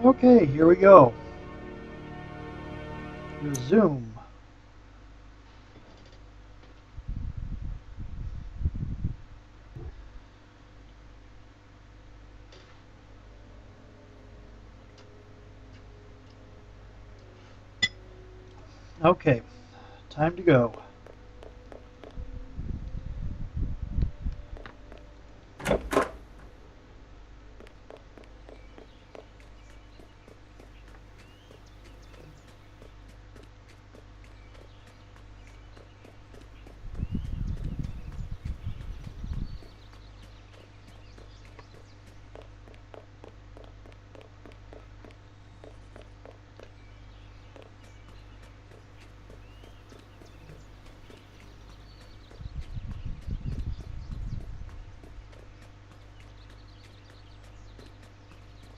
Okay, here we go. Resume. Okay, time to go.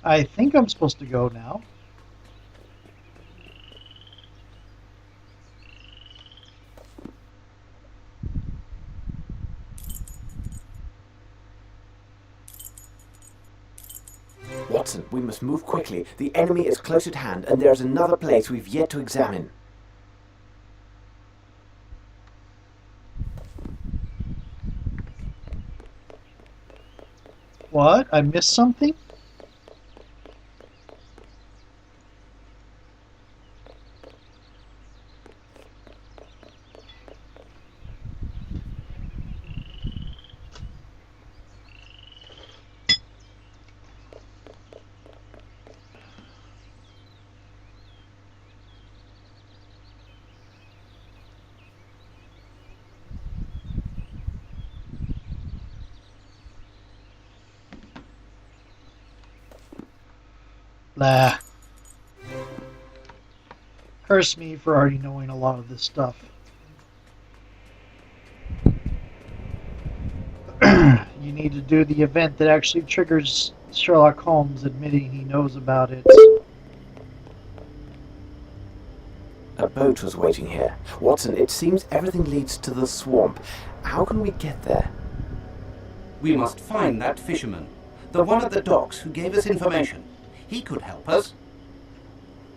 I think I'm supposed to go now. Watson, we must move quickly. The enemy is close at hand, and there is another place we've yet to examine. What? I missed something? Blah. Curse me for already knowing a lot of this stuff. You need to do the event that actually triggers Sherlock Holmes admitting he knows about it. A boat was waiting here. Watson, it seems everything leads to the swamp. How can we get there? We must find that fisherman, the one at the docks who gave us information. He could help us.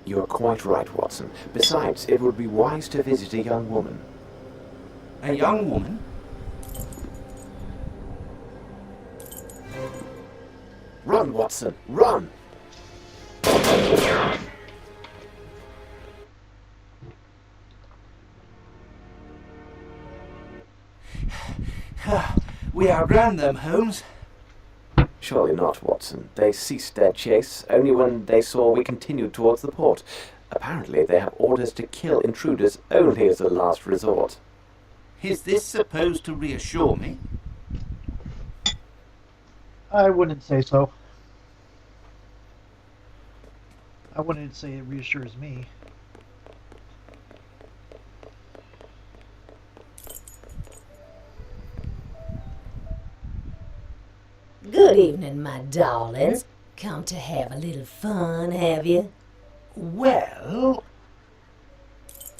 You're quite right, Watson. Besides, it would be wise to visit a young woman. A young woman? Run, Watson, run! We outran them, Holmes. Surely not, Watson. They ceased their chase only when they saw we continued towards the port. Apparently, they have orders to kill intruders only as a last resort. Is this supposed to reassure me? I wouldn't say so. I wouldn't say it reassures me. Good evening, my darlings. Come to have a little fun, have you? Well...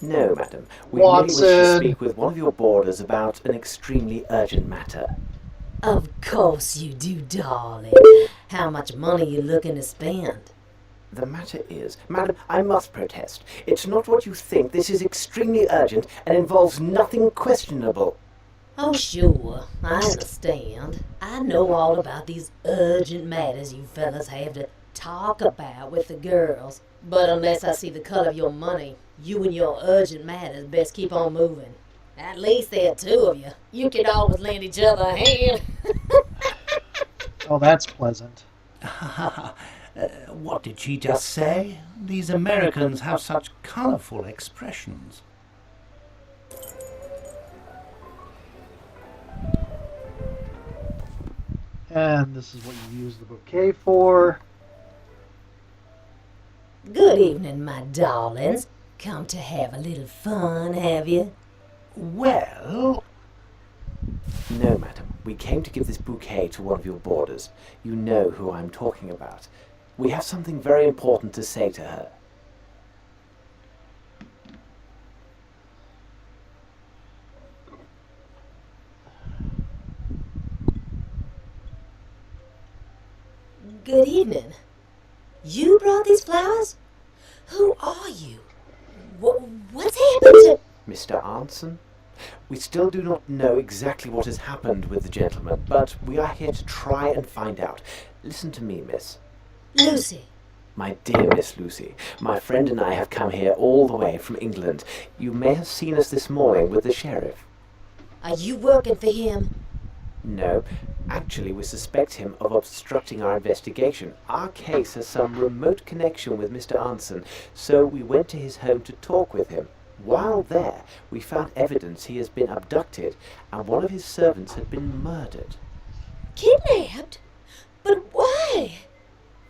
No, madam. We merely wish to Watson! speak with one of your boarders about an extremely urgent matter. Of course you do, darling. How much money you looking to spend? The matter is, madam, I must protest. It's not what you think. This is extremely urgent and involves nothing questionable. Oh, sure, I understand. I know all about these urgent matters you fellas have to talk about with the girls. But unless I see the cut of your money, you and your urgent matters best keep on moving. At least there are two of you. You can always lend each other a hand. Oh, that's pleasant. What did she just say? These Americans have such colorful expressions. And this is what you use the bouquet for. Good evening, my darlings. Come to have a little fun, have you? Well... No, madam. We came to give this bouquet to one of your boarders. You know who I'm talking about. We have something very important to say to her. Good evening. You brought these flowers? Who are you? What's happened to... Mr. Arneson? We still do not know exactly what has happened with the gentleman, but we are here to try and find out. Listen to me, miss. Lucy. My dear Miss Lucy, my friend and I have come here all the way from England. You may have seen us this morning with the sheriff. Are you working for him? No, actually we suspect him of obstructing our investigation. Our case has some remote connection with Mr. Arneson, so we went to his home to talk with him. While there, we found evidence he has been abducted, and one of his servants had been murdered. Kidnapped? But why?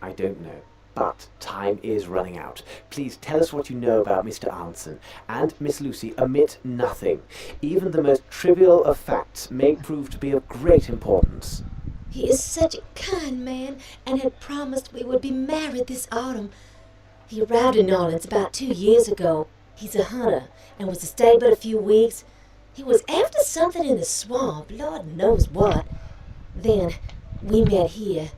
I don't know, but time is running out. Please tell us what you know about Mr. Arneson, and, Miss Lucy, omit nothing. Even the most trivial of facts may prove to be of great importance. He is such a kind man, and had promised we would be married this autumn. He arrived in New Orleans about 2 years ago. He's a hunter, and was to stay but a few weeks. He was after something in the swamp, Lord knows what. Then, we met here.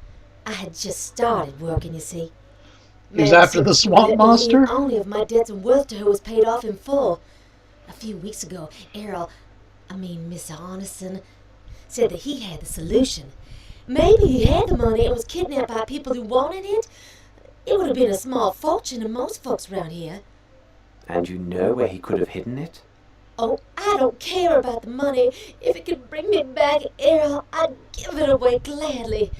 I had just started working, you see. He was after the swamp monster? Only if my debts and worth to her was paid off in full. A few weeks ago, Mr. Arneson, said that he had the solution. Maybe he had the money and was kidnapped by people who wanted it. It would have been a small fortune to most folks around here. And you know where he could have hidden it? Oh, I don't care about the money. If it could bring me back, Errol, I'd give it away gladly.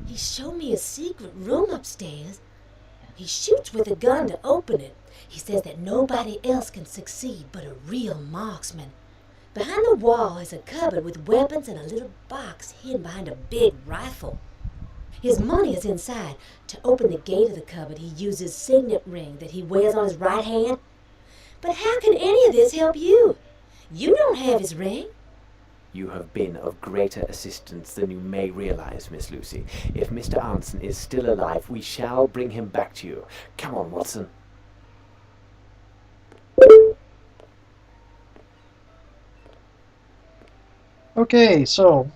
He showed me a secret room upstairs. He shoots with a gun to open it. He says that nobody else can succeed but a real marksman. Behind the wall is a cupboard with weapons and a little box hidden behind a big rifle. His money is inside. To open the gate of the cupboard, he uses signet ring that he wears on his right hand. But how can any of this help you? You don't have his ring. You have been of greater assistance than you may realize, Miss Lucy. If Mr. Arneson is still alive, we shall bring him back to you. Come on, Watson. Okay, so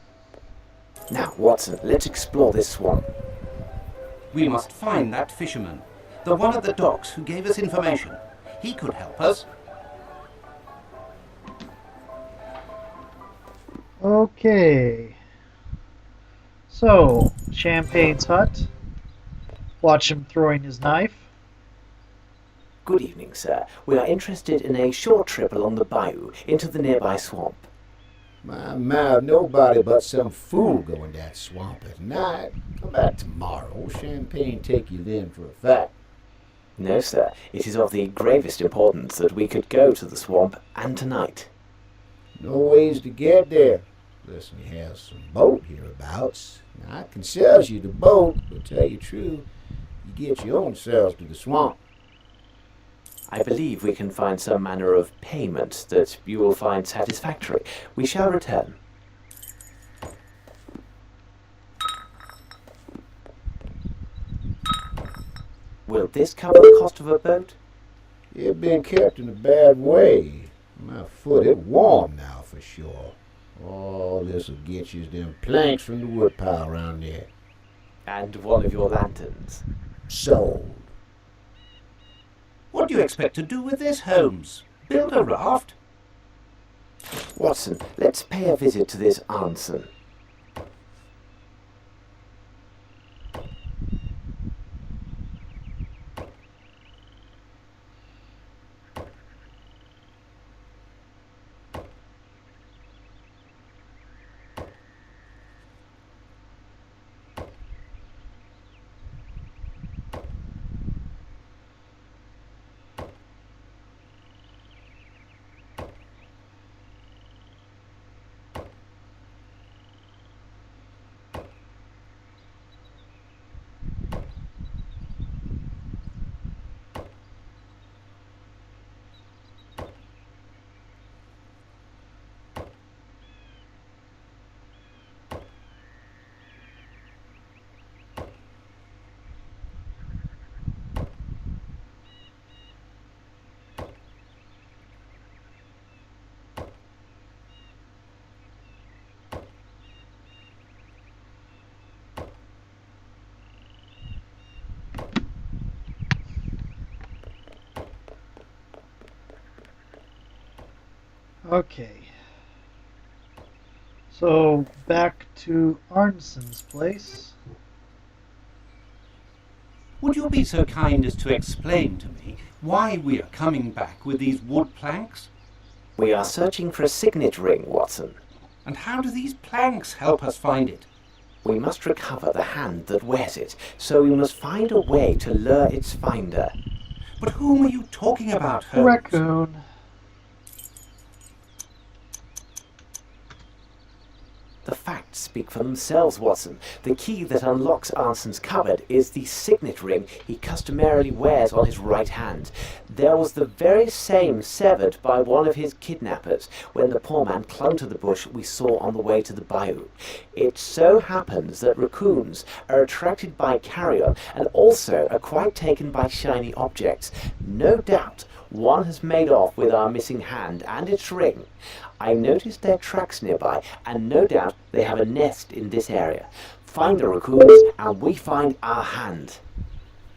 Now, Watson, let's explore this swamp. We must find that fisherman, the one at the docks who gave us information. He could help us. okay. So, Champagne's hut. Watch him throwing his knife. Good evening, sir. We are interested in a short trip along the bayou into the nearby swamp. My, nobody but some fool go in that swamp at night. Come back tomorrow. Champagne take you then for a fact. No, sir. It is of the gravest importance that we could go to the swamp, and tonight. No ways to get there. Listen, you have some boat hereabouts. Now, I can sell you the boat, but tell you true, you get your own selves to the swamp. I believe we can find some manner of payment that you will find satisfactory. We shall return. Will this cover the cost of a boat? It been kept in a bad way. My foot it warm now for sure. All this'll get you is them planks from the woodpile around there. And one of your lanterns. Sold. What do you expect to do with this, Holmes? Build a raft? Watson, let's pay a visit to this Arneson. Okay. So back to Arneson's place. Would you be so kind as to explain to me why we are coming back with these wood planks? We are searching for a signet ring, Watson. And how do these planks help us find it? We must recover the hand that wears it, so we must find a way to lure its finder. But whom are you talking about, The Holmes? raccoon. The facts speak for themselves, Watson. The key that unlocks Arneson's cupboard is the signet ring he customarily wears on his right hand. There was the very same severed by one of his kidnappers when the poor man clung to the bush we saw on the way to the bayou. It so happens that raccoons are attracted by carrion and also are quite taken by shiny objects. No doubt one has made off with our missing hand and its ring. I noticed their tracks nearby, and no doubt they have a nest in this area. Find the raccoons, and we find our hand.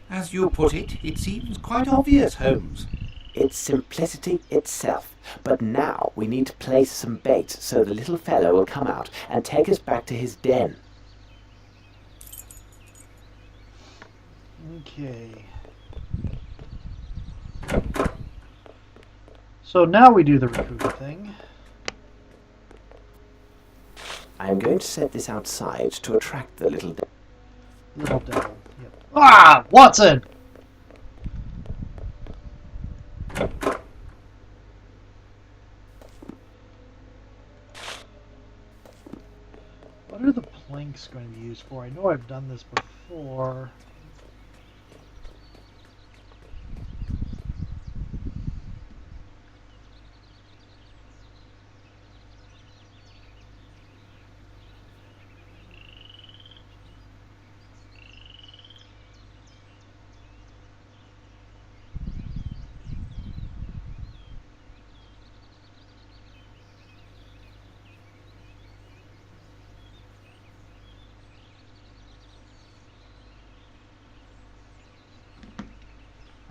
As you put it, it seems quite obvious, Holmes. It's simplicity itself. But now we need to place some bait so the little fellow will come out and take us back to his den. Okay. So now we do the raccoon thing. I am going to set this outside to attract the little Little devil. Yep. Ah! Watson! What are the planks going to be used for? I know I've done this before.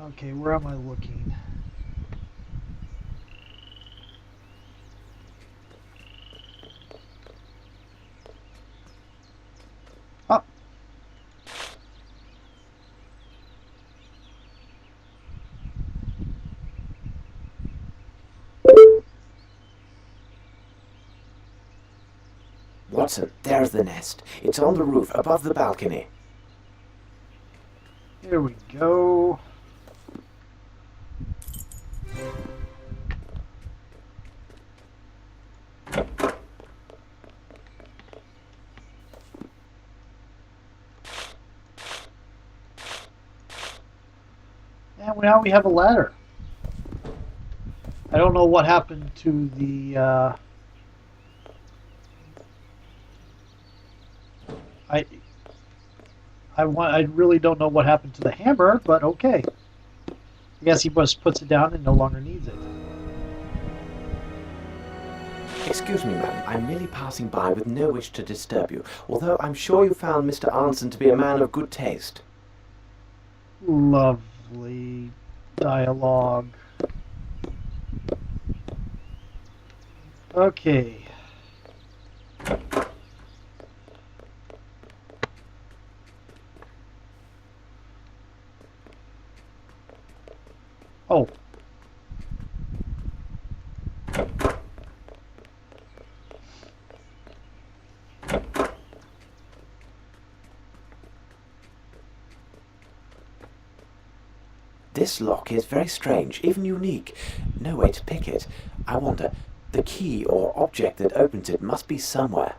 Okay, where am I looking? Up. Watson, there's the nest. It's on the roof above the balcony. Here we go. And now we have a ladder. I don't know what happened to the I really don't know what happened to the hammer, but okay. I guess he just puts it down and no longer needs it. Excuse me, ma'am. I'm merely passing by with no wish to disturb you, although I'm sure you found Mr. Arneson to be a man of good taste. Lovely dialogue. Okay. Oh. This lock is very strange, even unique. No way to pick it. I wonder, the key or object that opens it must be somewhere.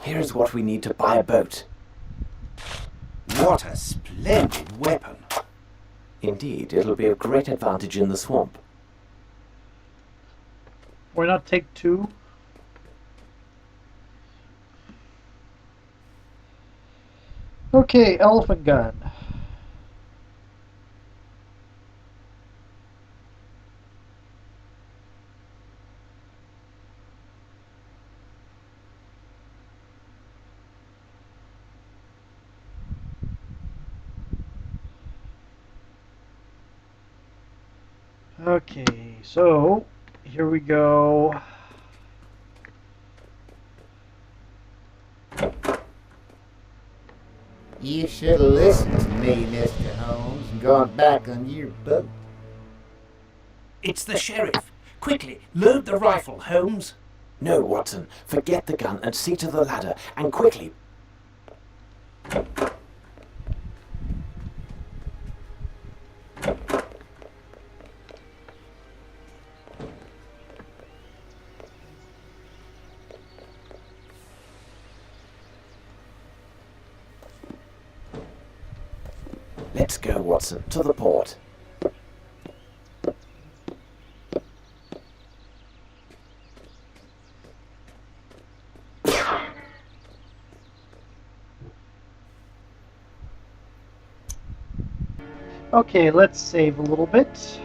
Here is what we need to buy a boat. What a splendid weapon. Indeed, it'll be a great advantage in the swamp. Why not take two? Okay, elephant gun. Okay, so here we go. You should have listened to me, Mr. Holmes, and gone back on your boat. It's the sheriff. Quickly, load the rifle, Holmes. No, Watson, forget the gun and see to the ladder, and quickly. Let's go, Watson, to the port. Okay, let's save a little bit.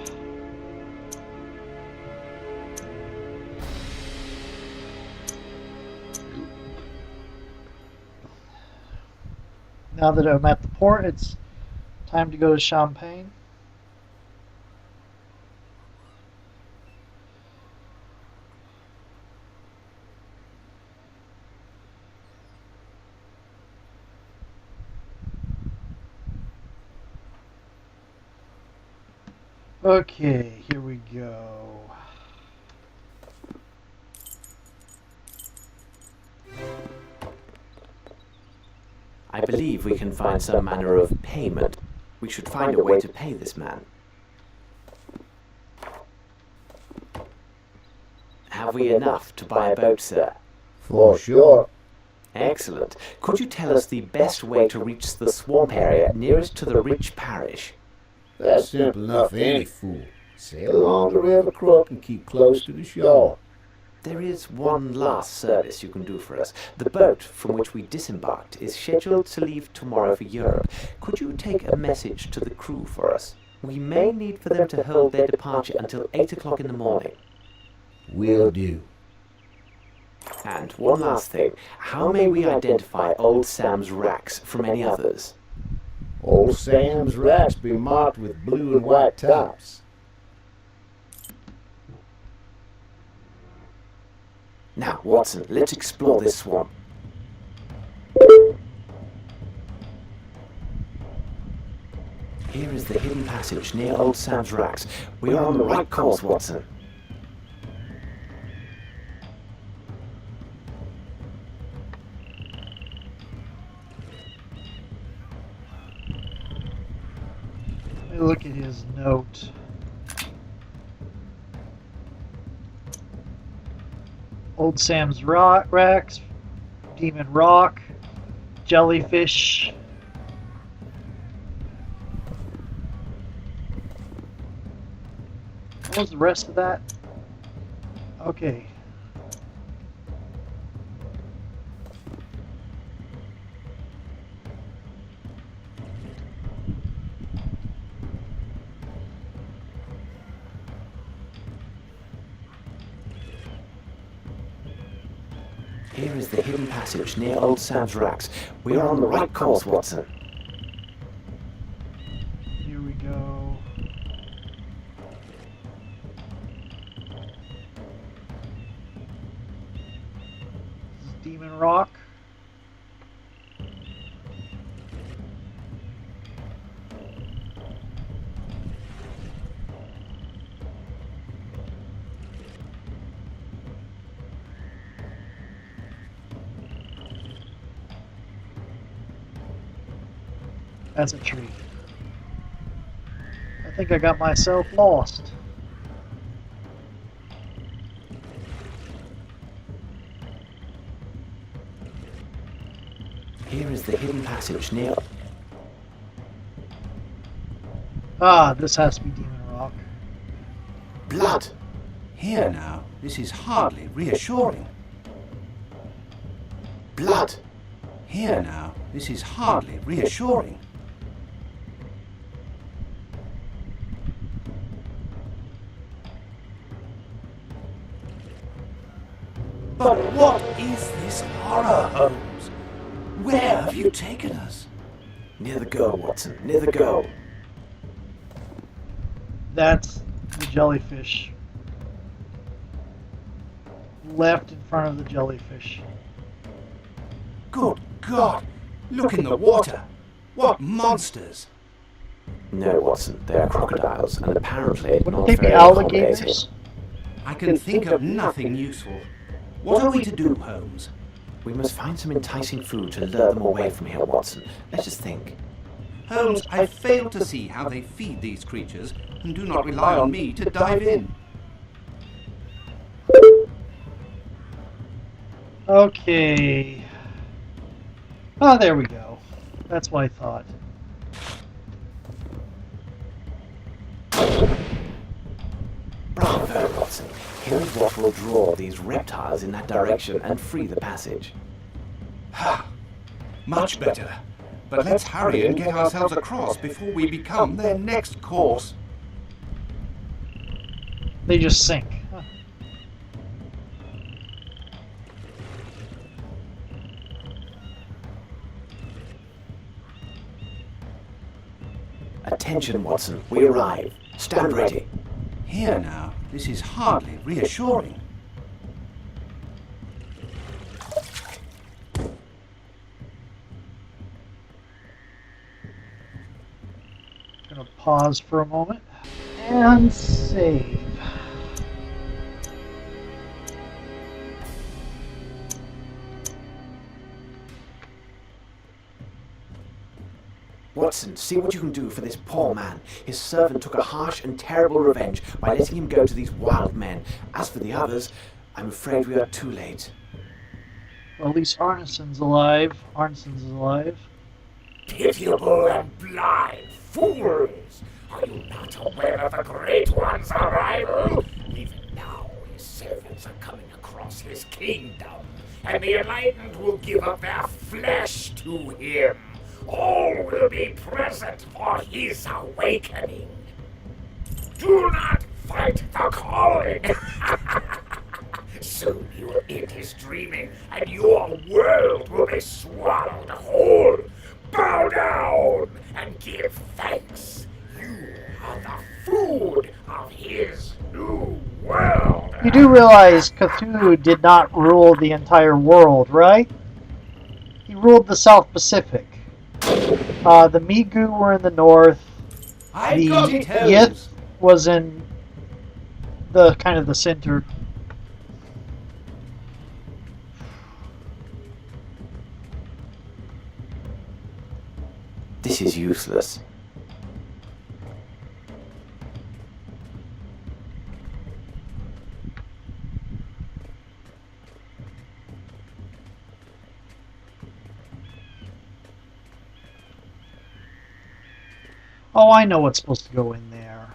Now that I'm at the port, it's time to go to Champagne. Okay, here we go. I believe we can find some manner of payment. We should find a way to pay this man. Have we enough to buy a boat, sir? For sure. Excellent. Could you tell us the best way to reach the swamp area nearest to the rich parish? That's simple enough for any fool. Sail along the river crook and keep close to the shore. There is one last service you can do for us. The boat from which we disembarked is scheduled to leave tomorrow for Europe. Could you take a message to the crew for us? We may need for them to hold their departure until 8 o'clock in the morning. Will do. And one last thing. How may we identify Old Sam's racks from any others? Old Sam's racks be marked with blue and white tops. Now, Watson, let's explore this swamp. Here is the hidden passage near Old Sam's racks. We are on the right course, Watson. Let me look at his note. Old Sam's Racks, Demon Rock, Jellyfish. What was the rest of that? Okay. Here is the hidden passage near Old Sam's racks. We are on the right course, Watson. Here we go. This is Demon Rock. That's a tree. I think I got myself lost. Here is the hidden passage near... Ah, this has to be Demon Rock. Blood! Here now, this is hardly reassuring. Blood! Here now, this is hardly reassuring. But what is this horror, Holmes? Where have you taken us? Near the girl, Watson. Near the girl. That's the jellyfish. Left in front of the jellyfish. Good God! Look in the water! What monsters! No, Watson, they are crocodiles, and apparently Wouldn't not they be very alligators? accommodating. I can think of nothing useful. What are we to do, Holmes? We must find some enticing food to lure them away from here, Watson. Let us think. Holmes, I fail to see how they feed these creatures, and do not rely on me to dive in. Okay. Oh, there we go. That's what I thought. Bravo, Watson. Here is what will draw these reptiles in that direction and free the passage. Ha! Much better. But let's hurry and get ourselves across before we become their next course. They just sink. Huh. Attention, Watson. We arrive. Stand ready. Here now, this is hardly reassuring. Gonna pause for a moment and save. Watson, see what you can do for this poor man. His servant took a harsh and terrible revenge by letting him go to these wild men. As for the others, I'm afraid we are too late. Well, at least Arneson's alive. Arneson's alive. Pitiable and blind fools! Are you not aware of the Great One's arrival? Even now, his servants are coming across his kingdom, and the enlightened will give up their flesh to him. All will be present for his awakening. Do not fight the calling! Soon he will end his dreaming, and your world will be swallowed whole. Bow down and give thanks. You are the food of his new world. You do realize Cthulhu did not rule the entire world, right? He ruled the South Pacific. The Migu were in the north. I got it, Holmes. Yith was in the kind of the center. This is useless. Oh, I know what's supposed to go in there.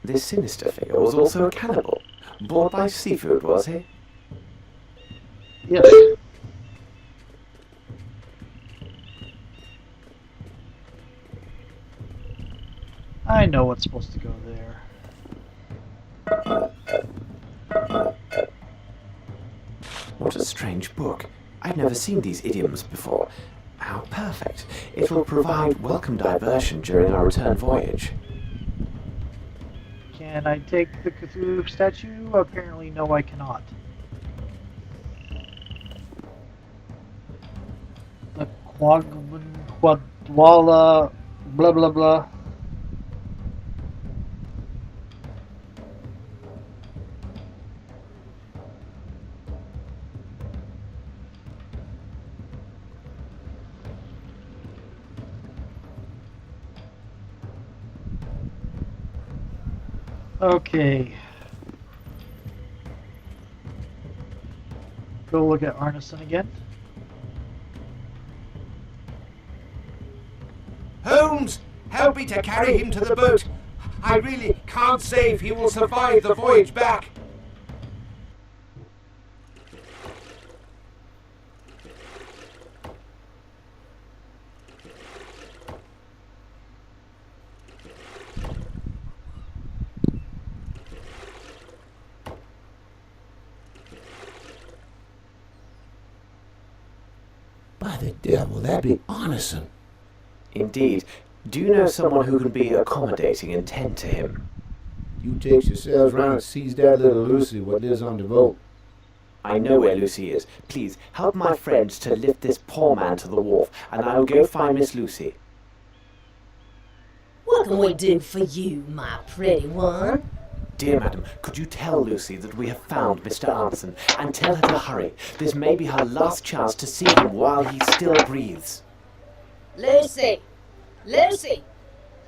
This sinister figure was also a cannibal. Bored by seafood, was he? Yes. I know what's supposed to go there. What a strange book. I've never seen these idioms before. How perfect. It will provide welcome diversion during our return voyage. Can I take the Cthulhu statue? Apparently no, I cannot. The Quadwala blah blah blah. Okay. Go look at Arneson again. Holmes, help me to carry him to the boat. I really can't say if he will survive the voyage back. By the devil, that'd be Arneson. Indeed. Do you know someone who can be accommodating and tend to him? You takes yourselves round and sees that little Lucy what lives on the boat. I know where Lucy is. Please, help my friends to lift this poor man to the wharf, and I'll go find Miss Lucy. What can we do for you, my pretty one? Dear madam, could you tell Lucy that we have found Mr. Arneson, and tell her to hurry. This may be her last chance to see him while he still breathes. Lucy! Lucy!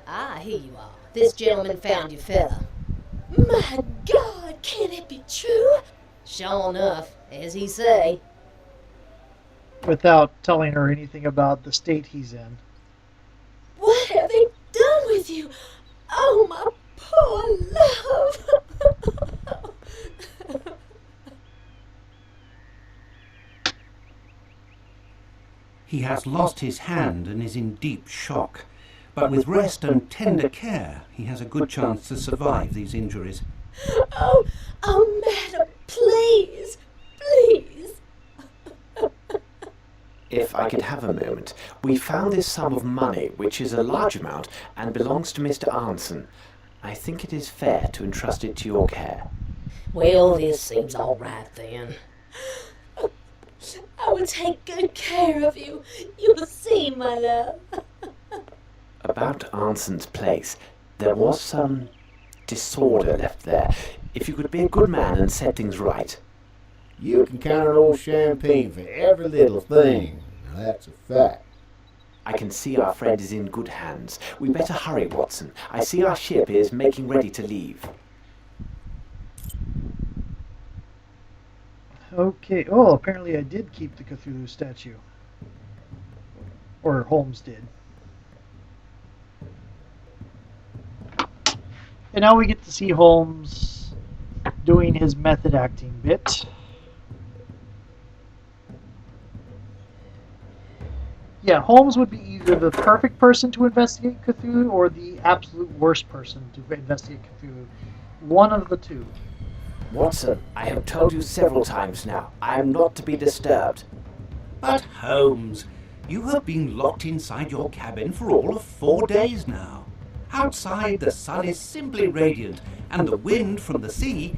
Ah, here you are. This gentleman found your fella. My God, can it be true? Sure enough, as he say. Without telling her anything about the state he's in. What have they done with you? Oh, my poor love! He has lost his hand and is in deep shock. But with rest and tender care, he has a good chance to survive these injuries. Oh, madam, please, please. If I could have a moment, we found this sum of money, which is a large amount, and belongs to Mr. Arneson. I think it is fair to entrust it to your care. Well, this seems all right then. I will take good care of you. You will see, my love. About Arneson's place, there was some disorder left there. If you could be a good man and set things right. You can count on old Champagne for every little thing. Now that's a fact. I can see our friend is in good hands. We better hurry, Watson. I see our ship is making ready to leave. Okay. Oh, apparently I did keep the Cthulhu statue. Or Holmes did. And now we get to see Holmes doing his method acting bit. Yeah, Holmes would be either the perfect person to investigate Cthulhu or the absolute worst person to investigate Cthulhu. One of the two. Watson, I have told you several times now, I am not to be disturbed. But Holmes, you have been locked inside your cabin for all of 4 days now. Outside, the sun is simply radiant, and the wind from the sea...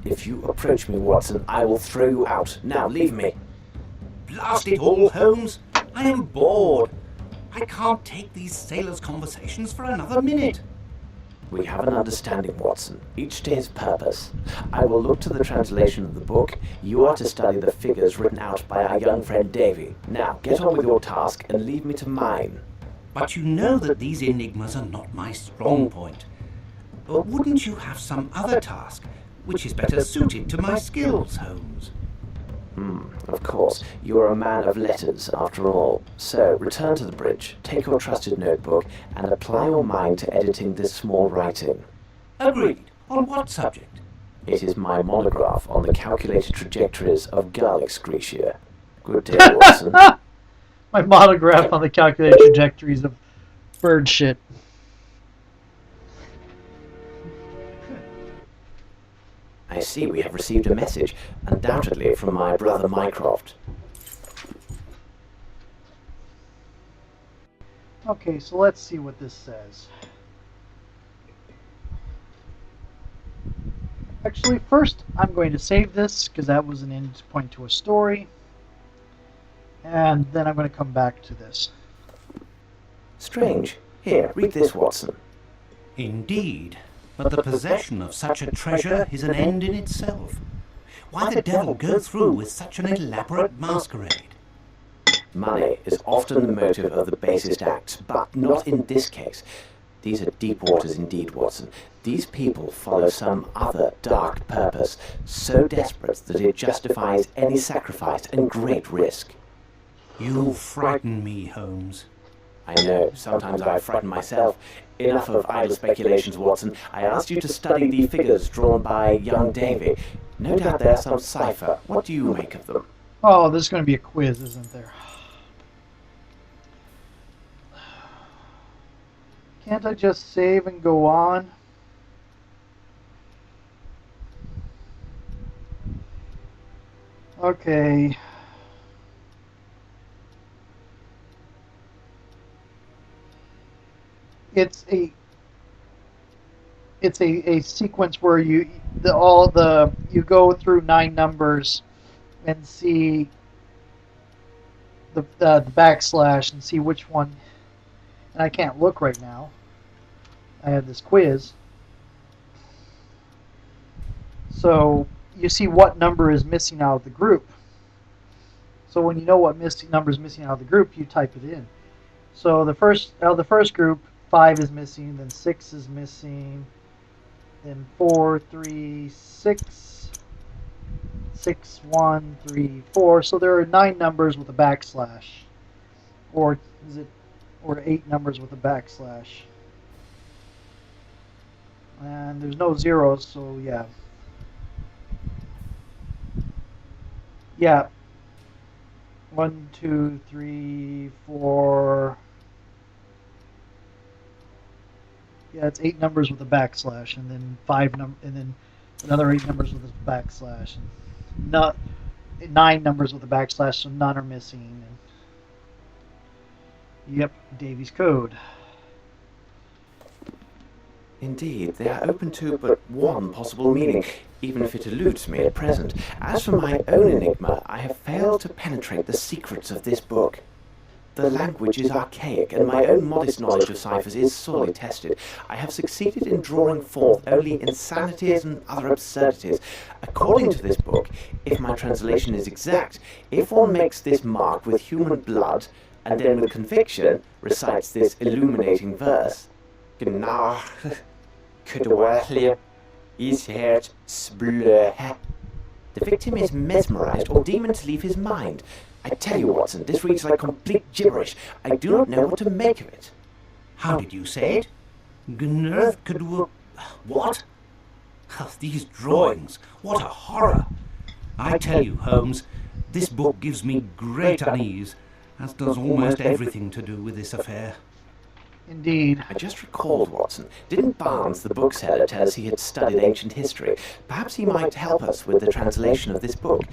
If you approach me, Watson, I will throw you out. Now, leave me. Blast it all, Holmes! I am bored. I can't take these sailors' conversations for another minute. We have an understanding, Watson, each to his purpose. I will look to the translation of the book. You are to study the figures written out by our young friend Davy. Now, get on with your task and leave me to mine. But you know that these enigmas are not my strong point. Or wouldn't you have some other task, which is better suited to my skills, Holmes? Of course, you are a man of letters, after all. So, return to the bridge, take your trusted notebook, and apply your mind to editing this small writing. Agreed. On what subject? It is my monograph on the calculated trajectories of gull excretia. Good day, Watson. My monograph on the calculated trajectories of bird shit. I see we have received a message, undoubtedly from my brother Mycroft. Okay, so let's see what this says. Actually, first I'm going to save this, because that was an end point to a story. And then I'm going to come back to this. Strange. Here, read this, Watson. Indeed. But the possession of such a treasure is an end in itself. Why the devil go through with such an elaborate masquerade? Money is often the motive of the basest acts, but not in this case. These are deep waters indeed, Watson. These people follow some other dark purpose, so desperate that it justifies any sacrifice and great risk. You frighten me, Holmes. I know, sometimes I frighten myself. Enough of idle speculations, Watson. I asked you to study the figures drawn by young Davy. No doubt they are some cipher. What do you make of them? Oh, there's going to be a quiz, isn't there? Can't I just save and go on? Okay. it's a sequence where you go through 9 numbers and see the backslash and see which one. And I can't look right now. I have this quiz. So you see what number is missing out of the group. So when you know what number is missing out of the group, you type it in. So the first out of the first group, 5 is missing, then 6 is missing, then 4, 3, 6, 6, 1, 3, 4. So there are 9 numbers with a backslash, or 8 numbers with a backslash. And there's no zeros, so yeah. Yeah. 1, 2, 3, 4. Yeah, it's 8 numbers with a backslash, and then and then another 8 numbers with a backslash, and 9 numbers with a backslash, so none are missing. And, yep, Davy's code. Indeed, they are open to but one possible meaning, even if it eludes me at present. As for my own enigma, I have failed to penetrate the secrets of this book. The language is archaic, and my own modest knowledge of ciphers is sorely tested. I have succeeded in drawing forth only insanities and other absurdities. According to this book, if my translation is exact, if one makes this mark with human blood, and then with conviction recites this illuminating verse, Genau, kedwalje is het sbleh. The victim is mesmerized, or demons leave his mind. I tell you, Watson, this reads like complete gibberish. I do not know what to make of it. How did you say it? Gnerth kedwa... What? These drawings, what a horror! I tell you, Holmes, this book gives me great unease, as does almost everything to do with this affair. Indeed. I just recalled, Watson. Didn't Barnes, the bookseller, tell us he had studied ancient history? Perhaps he might help us with the translation of this book.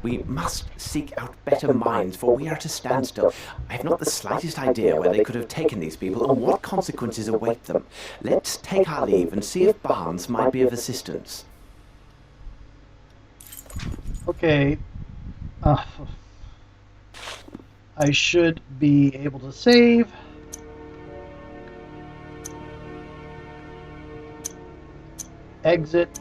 We must seek out better minds, for we are at a standstill. I have not the slightest idea where they could have taken these people and what consequences await them. Let's take our leave and see if Barnes might be of assistance. Okay. I should be able to save. Exit.